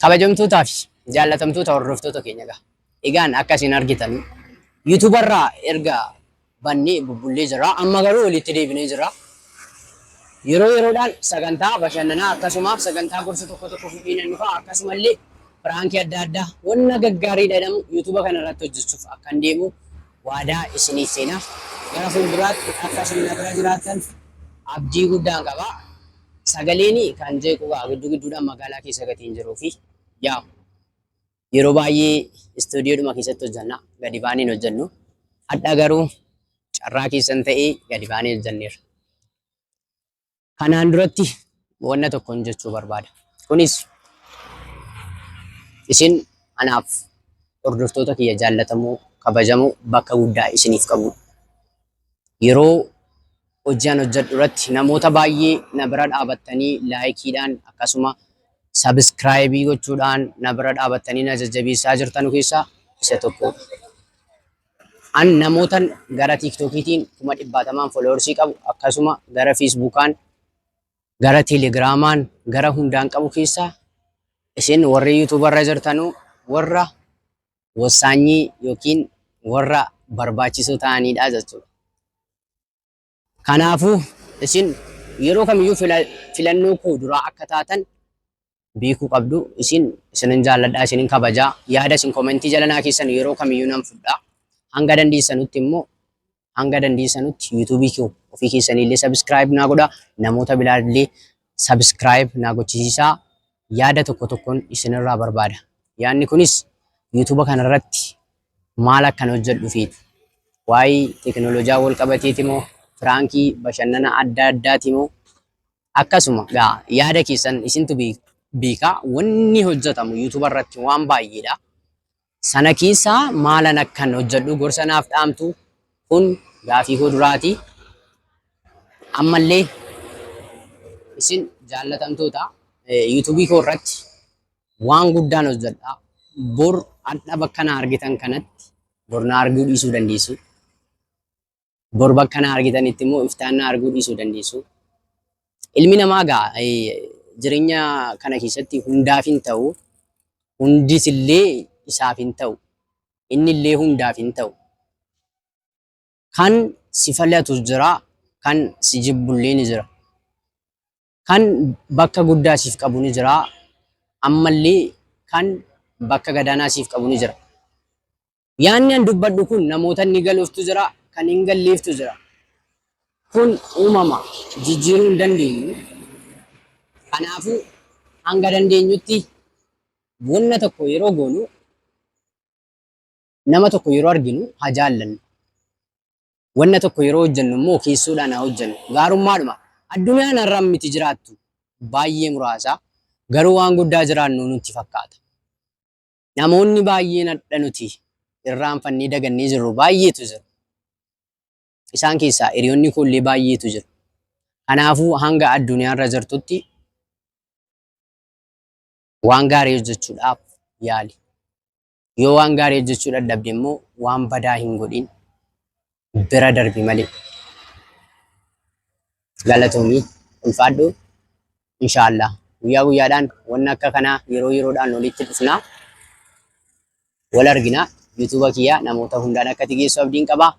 Kabajamtootaa fi jaallatamtoota hordoftoota keenya egaa. Egaan akka isin argitan YouTube irraa erga bannee bubbullee jira. Amma garuu walitti deebinee jira. Yeroo yeroodhaan sagantaa bashannanaa akkasumas sagantaa gorsa tokko tokko fidinannu fa'a akkasumallee firaankii adda addaa wanna gaggaarii jedhamu YouTube kana irratti hojjechuuf akkan deemu waadaa isiniif seenaa. Gara fuulduraatti akka isin bira jiraattan abdii guddaan qaba. Sagaleeni kan jeequ gidduudhaan magaalaa keessa gatiin jiruu fi yaa yeroo baay'ee istuudiyoodhuma keessatti hojjenna gadi baanee hojjennu. Hadha garuu carraa keessan ta'ee gadi baanee hojjenneerra. Kanaan duratti wanna tokkoon jechuu barbaada. Kunis isin anaaf hordoftoota kiyya jaallatamoo kabajamoo bakka guddaa isiniif qabu. Yeroo hojjaan hojjedhu irratti namoota baay'ee na bira dhaabattanii laayikiidhaan akkasuma sabiskiraayibii gochuudhaan na bira dhaabattanii na jajjabeessaa jirtan keessaa isa tokko. An namoota gara tiiktookiitiin 100,000 fooloowarsii qabu akkasuma gara feesbuukaan gara teelegiraamaan gara hundaan qabu keessaa isin warri yuutuubarra jirtanuu warra wasaanyii yookiin warra barbaachisoo ta'anidha jechuudha. Kanaafuu isin yeroo kamiyyuu filannoo koo duraa akka taatan beekuu qabdu. Isinin jaalladhaa, isinin kabajaa. Yaada isin koomentii jalanaa keessan yeroo kamiyyuu nan fudhaa. Hanga dandeessanutti immoo hanga dandeessanutti yuutuubii koo ofii keessaniillee sabiskiraayib naa godhaa. Namoota biraallee sabiskiraayib naa gochisiisaa. Yaada tokko tokkoon isinirraa barbaada. Yaadni kunis yuutuuba kanarratti maal akkan hojjedhu feetu. Waa'ee teekinooloojii wal qabateeti moo firaankii bashannana adda addaati moo akkasuma yaada keessan isintu beekaa. Wanni hojjetamu yuutuuba irratti waan baay'eedha. Sana keessaa maalan akkan hojjedhu gorsa naaf dhaamtu kun gaafii koo duraati. Ammallee isin jaallatamtoota yuutuubii koo irratti waan guddaan hojjedha. Bor adda bakka na argitan kanatti bor na arguu dhiisuu dandeessu. Bor bakka na argitanitti immoo iftaan na arguu dhiisuu dandeessu. Ilmi namaa jireenya kana keessatti hundaaf hin ta'u. Hundis illee isaaf hin ta'u. Inni illee hundaaf hin ta'u. Kan si filatu jira, kan si jibbullee ni jira. Kan bakka guddaa siif qabu ni jira. Ammallee kan bakka gadaanaa siif qabu ni jira. Yaanni an dubbadhu kun namoota ni galuuftu jira, kan hin galleeftu jira. Kun uumama jijjiiruu hin dandeenyu. Kanaafuu hanga dandeenyutti wanna tokko yeroo goonu nama tokko yeroo arginu haa jaallannu. Wanna tokko yeroo hojjennu immoo keessuudhaan haa hojjennu. Gaarummaadhuma addunyaan har'aan miti jiraattu baay'ee muraasa. Garuu waan guddaa jiraannu nutti fakkaata. Namoonni baay'een hadha nuti irraanfannee dagannee jirru baay'eetu jiru. Isaan keessaa hiriyoonni koollee baay'eetu jiru. Kanaafuu hanga addunyaarra jirtutti waan gaarii hojjechuudhaaf yaali. Yoo waan gaarii hojjechuu dadhabde immoo waan badaa hin godhin bira darbi malee. Galatoomii ulfaadhu inshaallah guyyaa guyyaadhaan wanna akka kanaa yeroo yeroodhaan walitti dhufnaa wal arginaa. Yuutuuba kiyyaa namoota hundaan akka geessu abdiin qabaa.